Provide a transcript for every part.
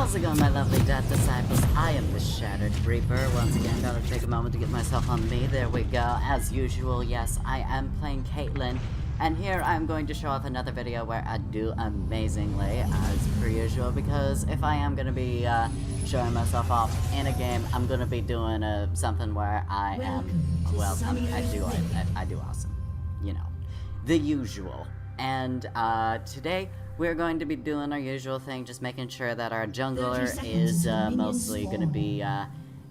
How's it going, my lovely death disciples? I am the Shattered Reaper. Once again, gotta take a moment to get myself on me. There we go. As usual, yes, I am playing Caitlyn. And here I'm going to show off another video where I do amazingly, as per usual, because if I am gonna be showing myself off in a game, I'm gonna be doing something where I do awesome. You know, the usual. And today, we're going to be doing our usual thing, just making sure that our jungler is mostly going to be,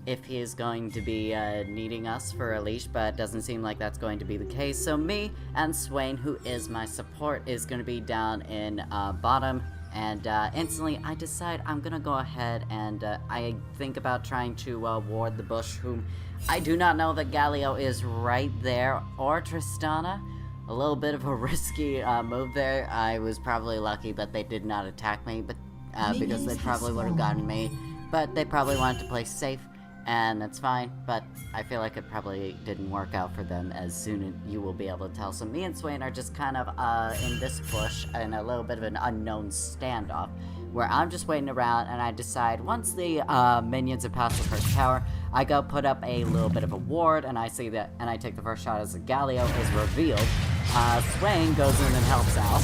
if he is going to be needing us for a leash, but it doesn't seem like that's going to be the case. So me and Swain, who is my support, is going to be down in bottom, and instantly I decide I'm going to go ahead and I think about trying to ward the bush, whom I do not know that Galio is right there, or Tristana. A little bit of a risky move there. I was probably lucky that they did not attack me, but because they probably would have gotten me. But they probably wanted to play safe, and that's fine. But I feel like it probably didn't work out for them, as soon as you will be able to tell. So me and Swain are just kind of in this bush in a little bit of an unknown standoff, where I'm just waiting around, and I decide once the minions have passed the first tower, I go put up a little bit of a ward, and I see that, and I take the first shot as the Galio is revealed. Swain goes in and helps out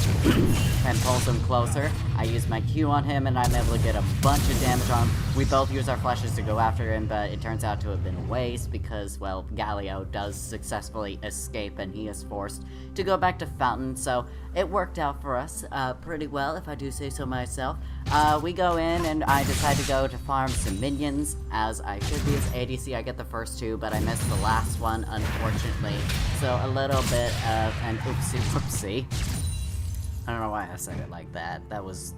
and pulls him closer. I use my Q on him, and I'm able to get a bunch of damage on him. We both use our flashes to go after him, but it turns out to have been a waste because, well, Galio does successfully escape, and he is forced to go back to Fountain, so it worked out for us pretty well, if I do say so myself. We go in, and I decide to go to farm some minions, as I should be as ADC. I get the first two, but I missed the last one, unfortunately. So a little bit of an oopsie-whoopsie. I don't know why I said it like that. That was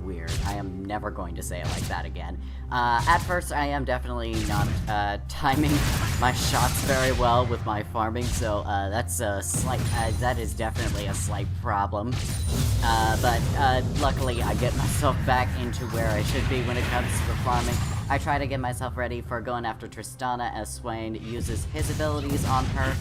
weird. I am never going to say it like that again. At first, I am definitely not timing my shots very well with my farming, so that's a slight. That is definitely a slight problem. But luckily, I get myself back into where I should be when it comes to the farming. I try to get myself ready for going after Tristana as Swain uses his abilities on her.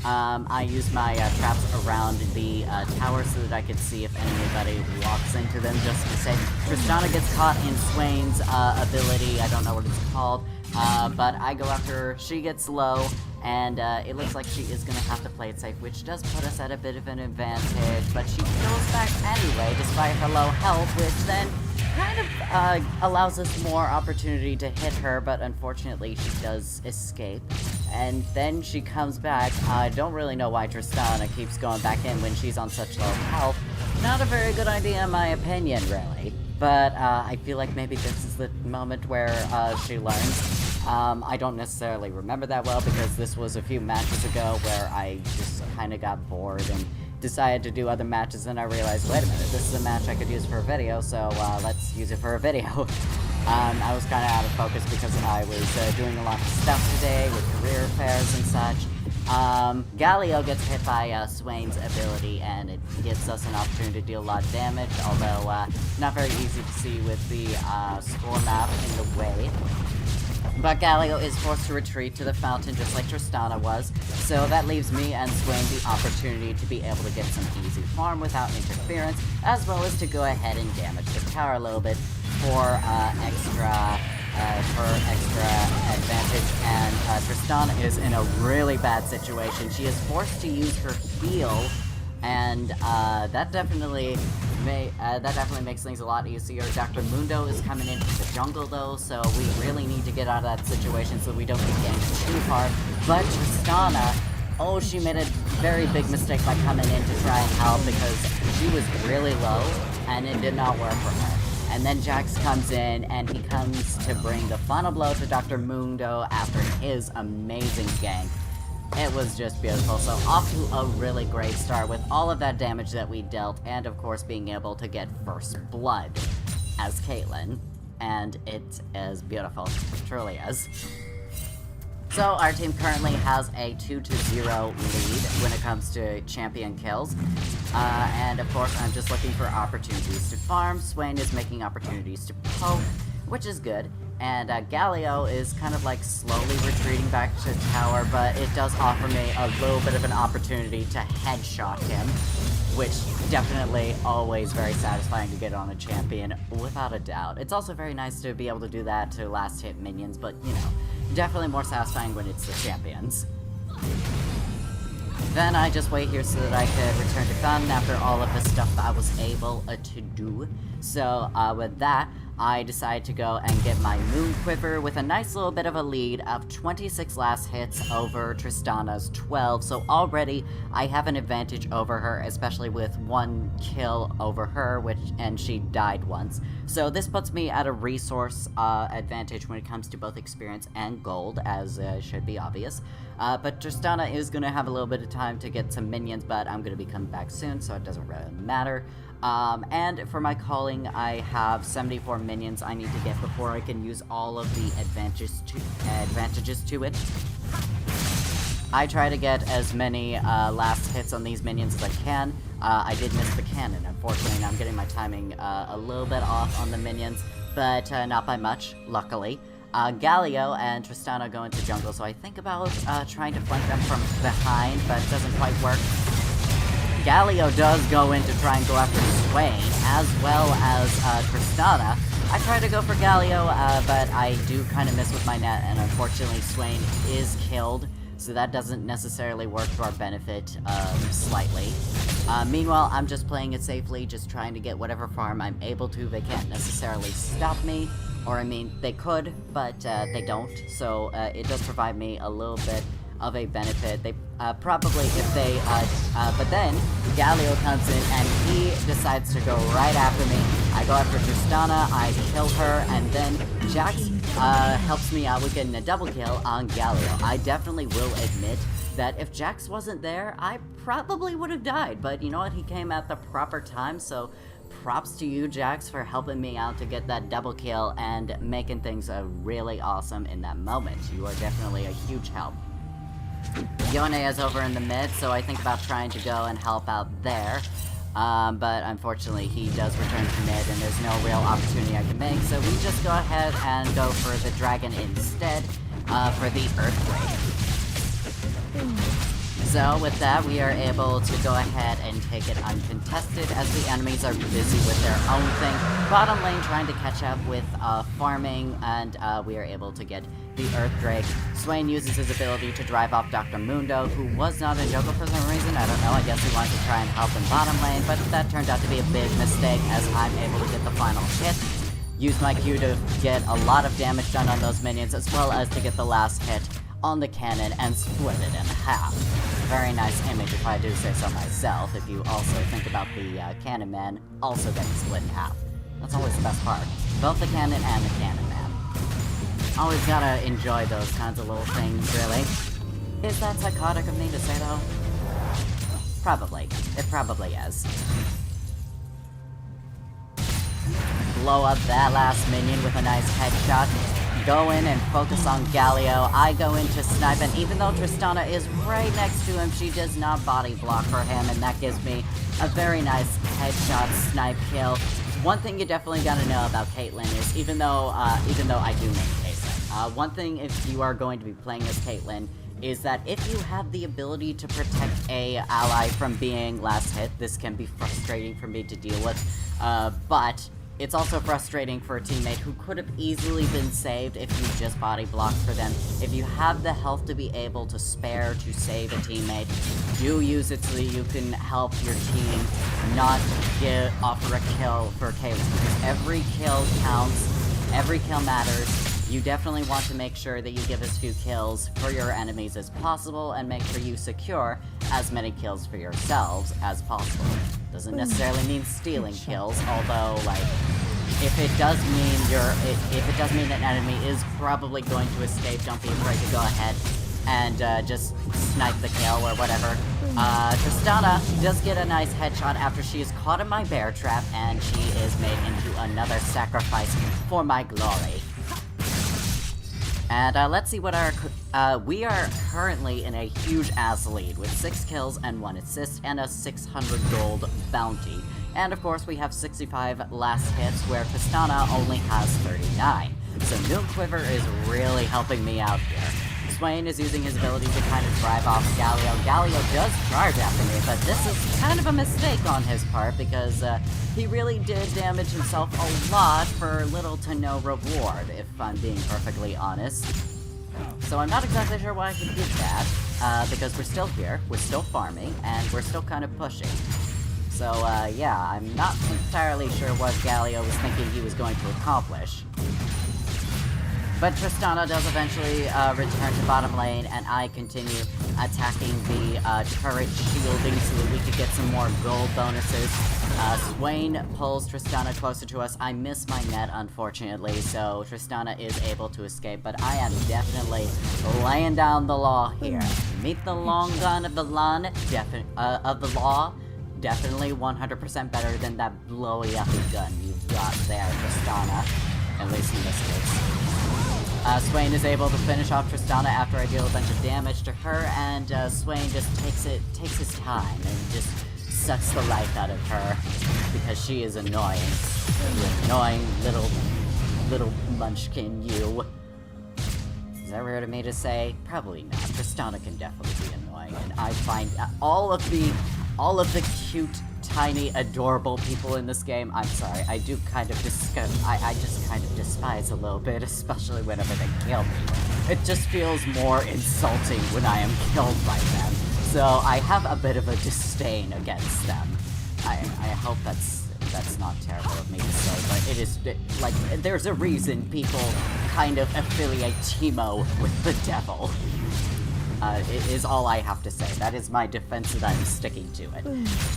I use my traps around the tower so that I can see if anybody walks into them, just to say Tristana gets caught in Swain's ability. I don't know what it's called, but I go after her. She gets low, and it looks like she is going to have to play it safe, which does put us at a bit of an advantage, but she goes back anyway, despite her low health, which then kind of allows us more opportunity to hit her, but unfortunately she does escape. And then she comes back. I don't really know why Tristana keeps going back in when she's on such low health. Not a very good idea in my opinion, really. But I feel like maybe this is the moment where she learns. I don't necessarily remember that well because this was a few matches ago where I just kind of got bored and decided to do other matches, and I realized, wait a minute, this is a match I could use for a video, so let's use it for a video. I was kind of out of focus because I was doing a lot of stuff today with career affairs and such. Galio gets hit by Swain's ability, and it gives us an opportunity to deal a lot of damage, although not very easy to see with the score map in the way. But Galio is forced to retreat to the fountain just like Tristana was, so that leaves me and Swain the opportunity to be able to get some easy farm without interference, as well as to go ahead and damage the tower a little bit for extra advantage. And Tristana is in a really bad situation. She is forced to use her heal, and that definitely makes things a lot easier. Dr. Mundo is coming into the jungle though, so we really need to get out of that situation so we don't get ganked too hard. But Tristana, oh, she made a very big mistake by coming in to try and help because she was really low and it did not work for her. And then Jax comes in, and he comes to bring the final blow to Dr. Mundo after his amazing gank. It was just beautiful, so off to a really great start with all of that damage that we dealt, and of course being able to get first blood as Caitlyn, and it is beautiful, it truly is. So our team currently has a 2-0 lead when it comes to champion kills, and of course I'm just looking for opportunities to farm. Swain is making opportunities to poke, which is good. And Galio is kind of like slowly retreating back to the tower, but it does offer me a little bit of an opportunity to headshot him, which definitely always very satisfying to get on a champion, without a doubt. It's also very nice to be able to do that to last hit minions, but you know, definitely more satisfying when it's the champions. Then I just wait here so that I could return to gun after all of the stuff that I was able to do. So with that, I decide to go and get my Moon Quiver with a nice little bit of a lead of 26 last hits over Tristana's 12. So already I have an advantage over her, especially with 1 kill over her, and she died once. So this puts me at a resource advantage when it comes to both experience and gold, as should be obvious. But Tristana is going to have a little bit of time to get some minions, but I'm going to be coming back soon, so it doesn't really matter. And for my calling, I have 74 minions I need to get before I can use all of the advantages to it. I try to get as many last hits on these minions as I can. I did miss the cannon, unfortunately, and I'm getting my timing a little bit off on the minions, but not by much, luckily. Galio and Tristana go into jungle, so I think about trying to flank them from behind, but it doesn't quite work. Galio does go in to try and go after Swain, as well as Tristana. I try to go for Galio, but I do kind of miss with my net, and unfortunately Swain is killed, so that doesn't necessarily work to our benefit slightly. Meanwhile, I'm just playing it safely, just trying to get whatever farm I'm able to. They can't necessarily stop me, or I mean, they could, but they don't, so it does provide me a little bit of a benefit. They probably, if they, but then Galio comes in and he decides to go right after me. I go after Tristana, I kill her, and then Jax helps me out with getting a double kill on Galio. I definitely will admit that if Jax wasn't there, I probably would have died, but you know what, he came at the proper time, so props to you, Jax, for helping me out to get that double kill and making things really awesome in that moment. You are definitely a huge help. Yone is over in the mid, so I think about trying to go and help out there. But unfortunately, he does return to mid, and there's no real opportunity I can make, so we just go ahead and go for the dragon instead, for the Earthquake. So with that, we are able to go ahead and take it uncontested as the enemies are busy with their own thing. Bottom lane trying to catch up with farming, and we are able to get the Earthdrake. Swain uses his ability to drive off Dr. Mundo, who was not in jungle for some reason. I don't know, I guess he wanted to try and help in bottom lane, but that turned out to be a big mistake as I'm able to get the final hit. Use my Q to get a lot of damage done on those minions, as well as to get the last hit on the cannon and split it in half. Very nice image, if I do say so myself, if you also think about the cannon man also getting split in half. That's always the best part. Both the cannon and the cannon man. Always gotta enjoy those kinds of little things, really. Is that psychotic of me to say, though? Probably. It probably is. Blow up that last minion with a nice headshot. Go in and focus on Galio. I go in to snipe, and even though Tristana is right next to him, she does not body block for him, and that gives me a very nice headshot snipe kill. One thing you definitely gotta know about Caitlyn is, even though I do main Caitlyn, one thing if you are going to be playing as Caitlyn is that if you have the ability to protect a ally from being last hit, this can be frustrating for me to deal with, but it's also frustrating for a teammate who could have easily been saved if you just body blocked for them. If you have the health to be able to spare to save a teammate, do use it so that you can help your team not offer a kill for Caitlyn. Because every kill counts, every kill matters. You definitely want to make sure that you give as few kills for your enemies as possible, and make sure you secure as many kills for yourselves as possible. Doesn't necessarily mean stealing kills, although, like, if it does mean an enemy is probably going to escape, don't be afraid to go ahead and just snipe the kill or whatever. Tristana does get a nice headshot after she is caught in my bear trap, and she is made into another sacrifice for my glory. And let's see what we are currently in a huge ass lead with 6 kills and 1 assist and a 600 gold bounty. And of course we have 65 last hits where Tristana only has 39. So Noon Quiver is really helping me out here. Swain is using his ability to kind of drive off Galio. Galio does charge after me, but this is kind of a mistake on his part because he really did damage himself a lot for little to no reward, if I'm being perfectly honest. So I'm not exactly sure why he did that, because we're still here, we're still farming, and we're still kind of pushing. So, yeah, I'm not entirely sure what Galio was thinking he was going to accomplish. But Tristana does eventually return to bottom lane, and I continue attacking the turret shielding so that we could get some more gold bonuses. Swain pulls Tristana closer to us. I miss my net, unfortunately, so Tristana is able to escape, but I am definitely laying down the law here. Meet the long gun of the law. Definitely 100% better than that blowy-uppy gun you've got there, Tristana. At least in this case. Swain is able to finish off Tristana after I deal a bunch of damage to her, and Swain just takes his time and just sucks the life out of her because she is annoying. You annoying little munchkin, you. Is that weird of me to say? Probably not. Tristana can definitely be annoying, and I find all of the cute, tiny, adorable people in this game, I'm sorry, I do kind of I just kind of despise a little bit, especially whenever they kill me. It just feels more insulting when I am killed by them. So I have a bit of a disdain against them. I hope that's not terrible of me to say, but it is, like, there's a reason people kind of affiliate Teemo with the devil. It is all I have to say. That is my defense, and I'm sticking to it.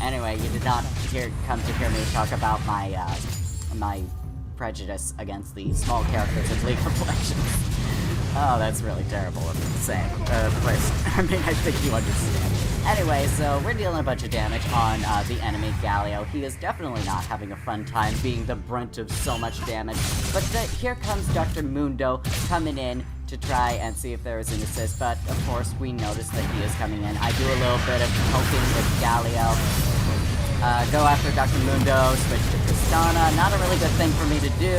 Anyway, you did not come to hear me talk about my my prejudice against the small characters of League of Legends. Oh, that's really terrible of me to say. I mean, I think you understand. Anyway, so we're dealing a bunch of damage on the enemy Galio. He is definitely not having a fun time being the brunt of so much damage. But here comes Dr. Mundo coming in to try and see if there is an assist, but of course we notice that he is coming in. I do a little bit of poking with Galio. Go after Dr. Mundo, switch to Tristana. Not a really good thing for me to do,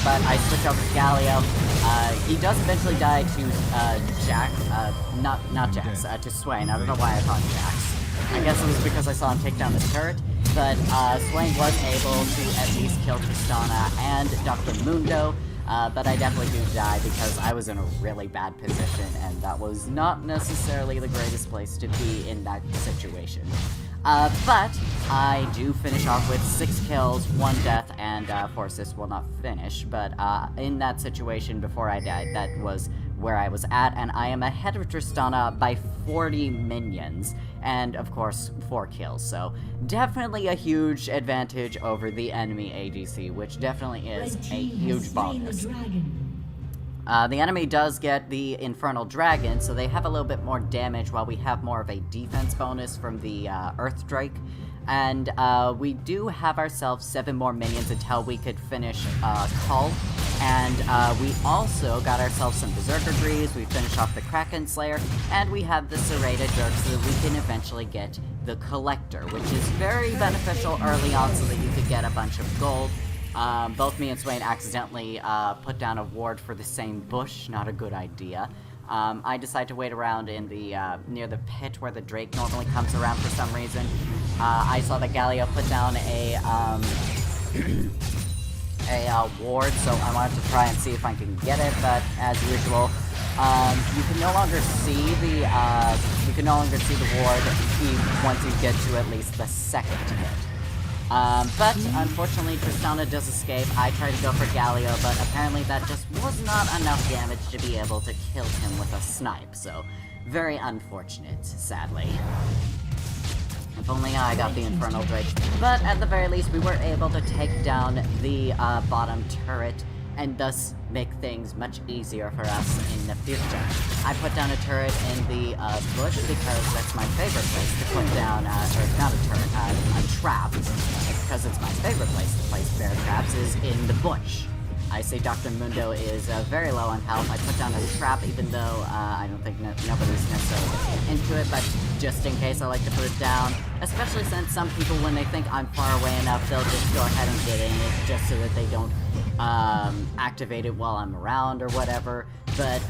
but I switch over to Galio. He does eventually die to not Jax, to Swain. I don't know why I thought Jax. I guess it was because I saw him take down the turret, but Swain was able to at least kill Tristana and Dr. Mundo. But I definitely do die because I was in a really bad position, and that was not necessarily the greatest place to be in that situation. But I do finish off with 6 kills, 1 death, and 4 assists. Well, not finish, but in that situation before I died, that was where I was at, and I am ahead of Tristana by 40 minions, and of course 4 kills, so definitely a huge advantage over the enemy ADC, which definitely is a huge bonus. The enemy does get the Infernal Dragon, so they have a little bit more damage while we have more of a defense bonus from the Earth Drake. And we do have ourselves 7 more minions until we could finish Cull. And we also got ourselves some Berserker Greaves, we finished off the Kraken Slayer, and we have the Serrated Dirk so that we can eventually get the Collector, which is very beneficial early on so that you could get a bunch of gold. Both me and Swain accidentally put down a ward for the same bush, not a good idea. I decided to wait around in the near the pit where the Drake normally comes around for some reason. I saw that Galio put down a ward, so I wanted to try and see if I can get it, but as usual, you can no longer see the ward once you get to at least the second hit. But unfortunately Tristana does escape. I tried to go for Galio, but apparently that just was not enough damage to be able to kill him with a snipe, so very unfortunate, sadly. If only I got the Infernal Drake. But at the very least, we were able to take down the bottom turret, and thus make things much easier for us in the future. I put down a turret in the bush because that's my favorite place to put down, or not a turret, a trap. It's because it's my favorite place to place bear traps is in the bush. I say Dr. Mundo is very low on health. I put down a trap even though I don't think nobody's necessarily into it, but just in case I like to put it down, especially since some people, when they think I'm far away enough, they'll just go ahead and get in it just so that they don't activate it while I'm around or whatever, but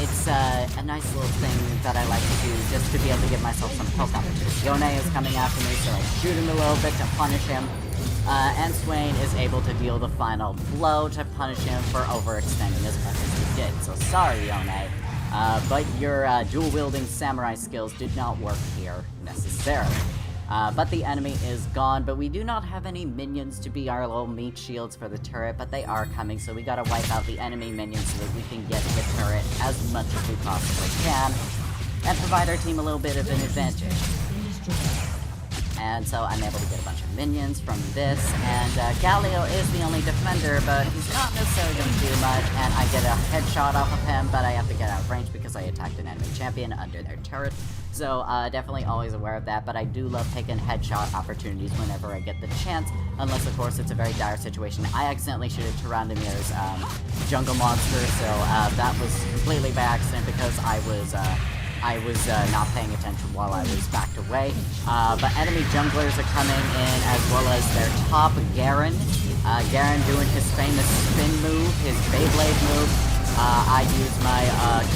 it's a nice little thing that I like to do just to be able to give myself some poke opportunities. Yone is coming after me, so I shoot him a little bit to punish him, and Swain is able to deal the final blow to punish him for overextending as much as he did. So sorry, Yone, but your dual-wielding samurai skills did not work here necessarily. But the enemy is gone, but we do not have any minions to be our little meat shields for the turret, but they are coming, so we gotta wipe out the enemy minions so that we can get the turret as much as we possibly can, and provide our team a little bit of an advantage. And so I'm able to get a bunch of minions from this, and Galio is the only defender, but he's not necessarily going to do much, and I get a headshot off of him, but I have to get out of range because I attacked an enemy champion under their turret. So definitely always aware of that, but I do love taking headshot opportunities whenever I get the chance, unless of course it's a very dire situation. I accidentally shoot at Tyrandemir's jungle monster, so that was completely by accident because I was not paying attention while I was backed away. But enemy junglers are coming in, as well as their top, Garen. Garen doing his famous spin move, his Beyblade move. I use my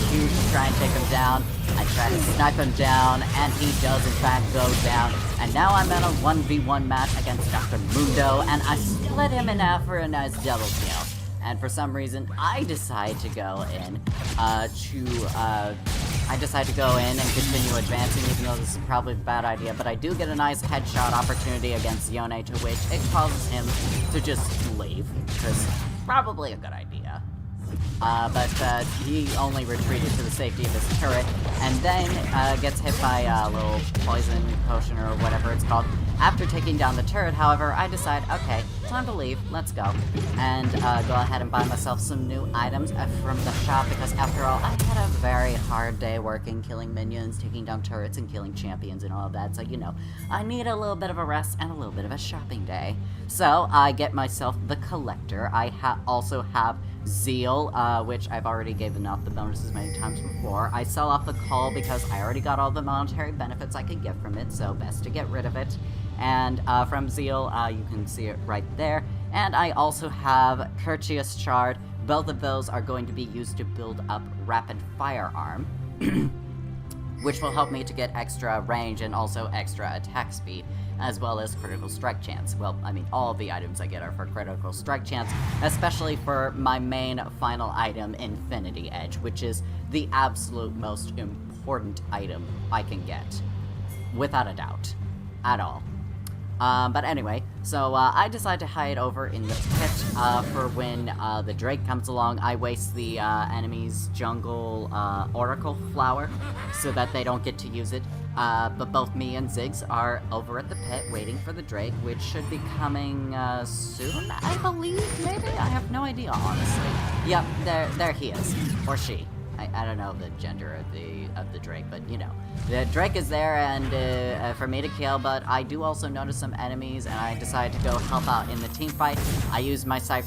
Q to try and take him down. I try to snipe him down, and he does in fact go down. And now I'm in a 1v1 match against Dr. Mundo, and I split him in half for a nice double kill. And for some reason, I decide to go in and continue advancing, even though this is probably a bad idea, but I do get a nice headshot opportunity against Yone, to which it causes him to just leave, which is probably a good idea. But he only retreated to the safety of his turret, and then gets hit by a little poison potion or whatever it's called. After taking down the turret, however, I decide, okay, time to leave, let's go. And go ahead and buy myself some new items from the shop, because after all, I had a very hard day working, killing minions, taking down turrets, and killing champions and all of that, so you know, I need a little bit of a rest and a little bit of a shopping day. So, I get myself the Collector. I also have Zeal, which I've already given out the bonuses many times before. I sell off the Call because I already got all the monetary benefits I could get from it, so best to get rid of it. And from Zeal, you can see it right there. And I also have Courteous Shard. Both of those are going to be used to build up Rapid Firearm, which will help me to get extra range and also extra attack speed, as well as critical strike chance. Well, I mean, all of the items I get are for critical strike chance, especially for my main final item, Infinity Edge, which is the absolute most important item I can get, without a doubt, at all. But anyway, so I decide to hide over in the pit for when the Drake comes along. I waste the enemy's jungle Oracle Flower so that they don't get to use it. But both me and Ziggs are over at the pit waiting for the Drake, which should be coming soon, I believe, maybe? I have no idea, honestly. Yep, there he is. Or she. I don't know the gender of the Drake, but you know. The Drake is there and for me to kill, but I do also notice some enemies, and I decide to go help out in the team fight. I use my snipe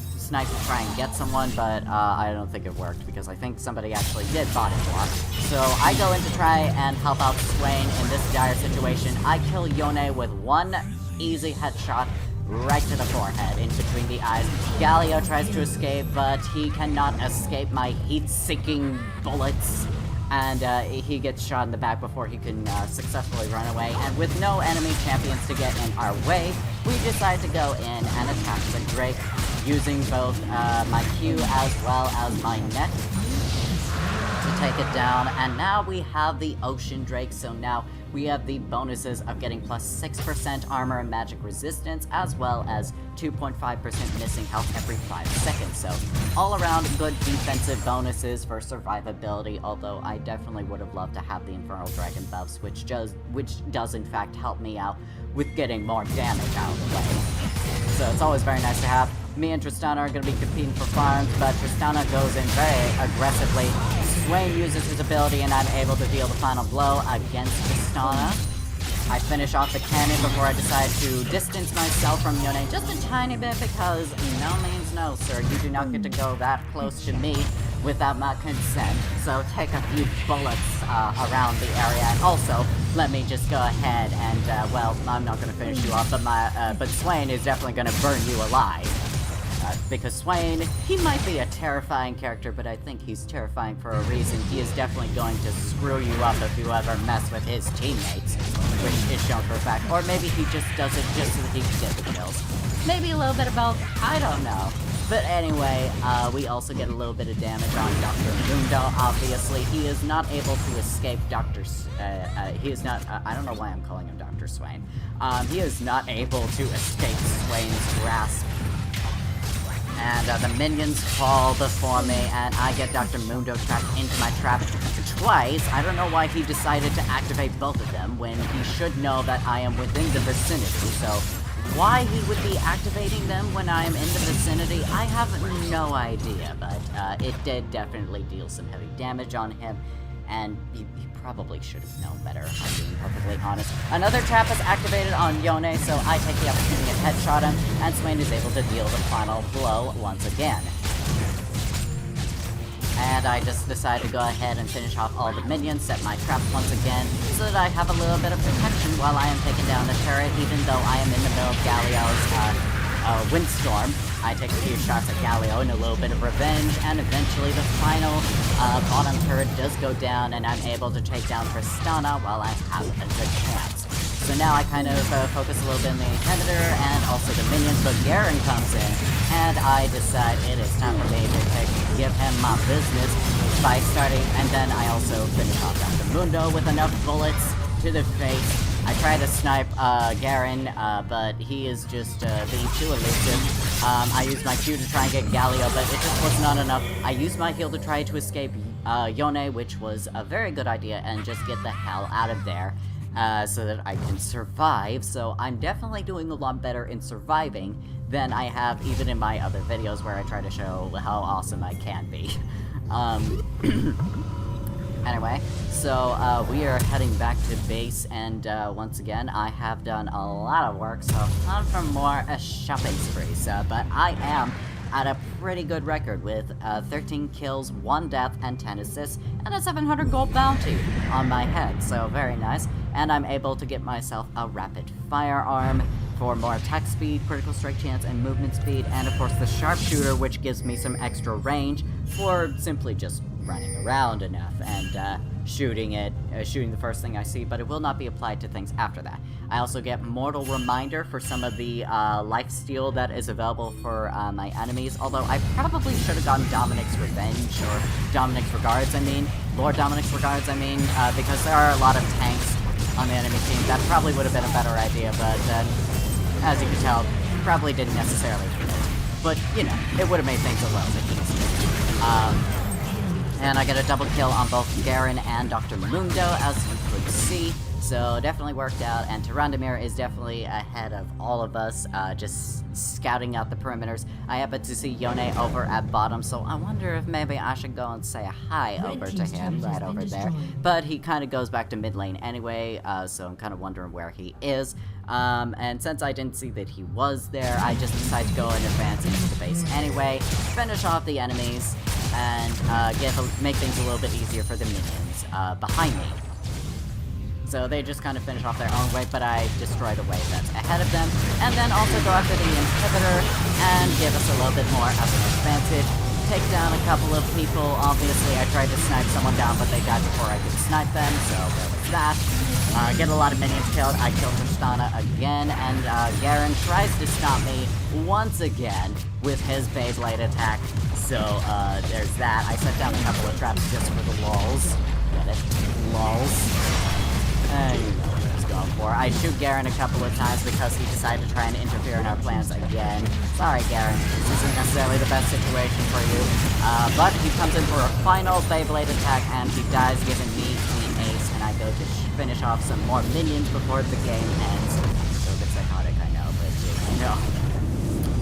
to try and get someone, but I don't think it worked, because I think somebody actually did body block. So I go in to try and help out Swain in this dire situation. I kill Yone with one easy headshot right to the forehead, in between the eyes. Galio tries to escape, but he cannot escape my heat-seeking bullets, and he gets shot in the back before he can successfully run away. And with no enemy champions to get in our way, we decide to go in and attack the Drake, using both my Q as well as my net to take it down. And now we have the Ocean Drake, so now we have the bonuses of getting plus 6% armor and magic resistance, as well as 2.5% missing health every 5 seconds. So all around good defensive bonuses for survivability, although I definitely would have loved to have the Infernal Dragon buffs, which does in fact help me out with getting more damage out of the way. So it's always very nice to have. Me and Tristana are going to be competing for farms, but Tristana goes in very aggressively. Swain uses his ability, and I'm able to deal the final blow against Tristana. I finish off the cannon before I decide to distance myself from Yone just a tiny bit, because no means no, sir. You do not get to go that close to me without my consent. So take a few bullets around the area, and also let me just go ahead and, well, I'm not going to finish you off, but Swain is definitely going to burn you alive. Because Swain, he might be a terrifying character, but I think he's terrifying for a reason. He is definitely going to screw you up if you ever mess with his teammates, which is shown for a fact. Or maybe he just does it just so that he can get the kills. Maybe a little bit of both, I don't know. But anyway, we also get a little bit of damage on Dr. Mundo, obviously. He is not able to escape he is not, I don't know why I'm calling him Dr. Swain. He is not able to escape Swain's grasp. And the minions fall before me, and I get Dr. Mundo trapped into my trap twice. I don't know why he decided to activate both of them when he should know that I am within the vicinity, so why he would be activating them when I am in the vicinity, I have no idea, but it did definitely deal some heavy damage on him, and he probably should have known better, if I'm being perfectly honest. Another trap is activated on Yone, so I take the opportunity to headshot him, and Swain is able to deal the final blow once again. And I just decide to go ahead and finish off all the minions, set my traps once again, so that I have a little bit of protection while I am taking down the turret, even though I am in the middle of Galio's windstorm. I take a few shots at Galio and a little bit of revenge, and eventually the final bottom turret does go down, and I'm able to take down Tristana while I have a good chance. So now I kind of focus a little bit on the inhibitor and also the minions, but Garen comes in, and I decide it is time for me to give him my business by starting, and then I also finish off Dr. Mundo with enough bullets to the face. I try to snipe Garen, but he is just being too elusive. I used my Q to try and get Galio, but it just was not enough. I used my heal to try to escape Yone, which was a very good idea, and just get the hell out of there. So that I can survive, so I'm definitely doing a lot better in surviving than I have even in my other videos where I try to show how awesome I can be. Anyway, so we are heading back to base, and once again, I have done a lot of work, so time for more shopping sprees, but I am at a pretty good record with 13 kills, 1 death, and 10 assists, and a 700 gold bounty on my head, so very nice. And I'm able to get myself a rapid firearm for more attack speed, critical strike chance, and movement speed, and of course the sharpshooter, which gives me some extra range for simply just running around enough and shooting the first thing I see, but it will not be applied to things after that. I also get Mortal Reminder for some of the lifesteal that is available for my enemies, although I probably should have gotten Dominic's Revenge, or Dominic's Regards, Lord Dominic's Regards, because there are a lot of tanks on the enemy team. That probably would have been a better idea, but as you can tell, probably didn't necessarily fit. But, you know, it would have made things a little bit easier. And I get a double kill on both Garen and Dr. Mundo, as you could see. So definitely worked out, and Tyrandamir is definitely ahead of all of us, just scouting out the perimeters. I happen to see Yone over at bottom, so I wonder if maybe I should go and say a hi over to him right over there. But he kind of goes back to mid lane anyway, so I'm kind of wondering where he is. And since I didn't see that he was there, I just decided to go and advance into the base anyway, finish off the enemies, and make things a little bit easier for the minions behind me. So they just kind of finish off their own way, but I destroy the wave that's ahead of them, and then also go after the inhibitor and give us a little bit more of an advantage. Take down a couple of people. Obviously, I tried to snipe someone down, but they died before I could snipe them, so there was that. Get a lot of minions killed. I killed Tristana again, and Garen tries to stop me once again with his Beyblade attack. So there's that. I set down a couple of traps just for the lulz. Get it? Lulz. You know what I was going for. I shoot Garen a couple of times because he decided to try and interfere in our plans again. Sorry, Garen. This isn't necessarily the best situation for you. But he comes in for a final Beyblade attack, and he dies, giving me the ace, and I go to finish off some more minions before the game ends. So a bit psychotic, I know, but you know.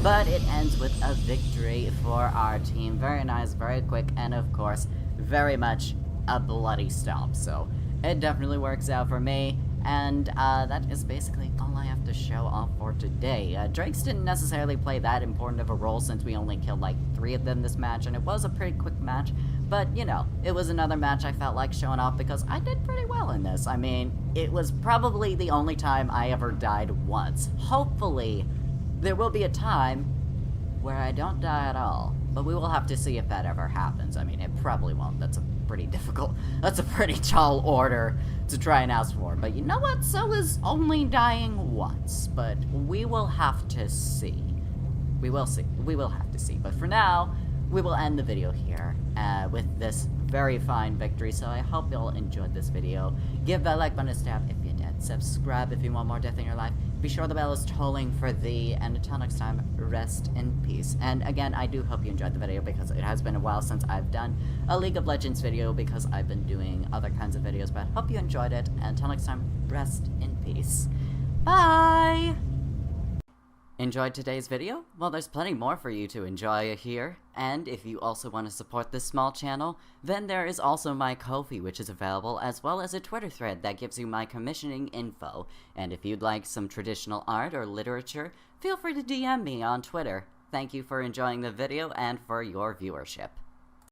But it ends with a victory for our team. Very nice, very quick, and of course, very much a bloody stomp. So it definitely works out for me, and that is basically all I have to show off for today. Drakes didn't necessarily play that important of a role since we only killed like 3 of them this match, and it was a pretty quick match, but you know, it was another match I felt like showing off because I did pretty well in this. I mean, it was probably the only time I ever died once. Hopefully, there will be a time where I don't die at all. But we will have to see if that ever happens. I mean, it probably won't. That's a pretty tall order to try and ask for. But you know what? So is only dying once. But we will have to see. We will see. We will have to see. But for now, we will end the video here with this very fine victory. So I hope you all enjoyed this video. Give that like button a stab if you did. Subscribe if you want more death in your life. Be sure the bell is tolling for thee. And until next time, rest in peace. And again, I do hope you enjoyed the video because it has been a while since I've done a League of Legends video because I've been doing other kinds of videos. But hope you enjoyed it. And until next time, rest in peace. Bye! Enjoyed today's video? Well, there's plenty more for you to enjoy here. And if you also want to support this small channel, then there is also my Ko-fi, which is available, as well as a Twitter thread that gives you my commissioning info. And if you'd like some traditional art or literature, feel free to DM me on Twitter. Thank you for enjoying the video and for your viewership.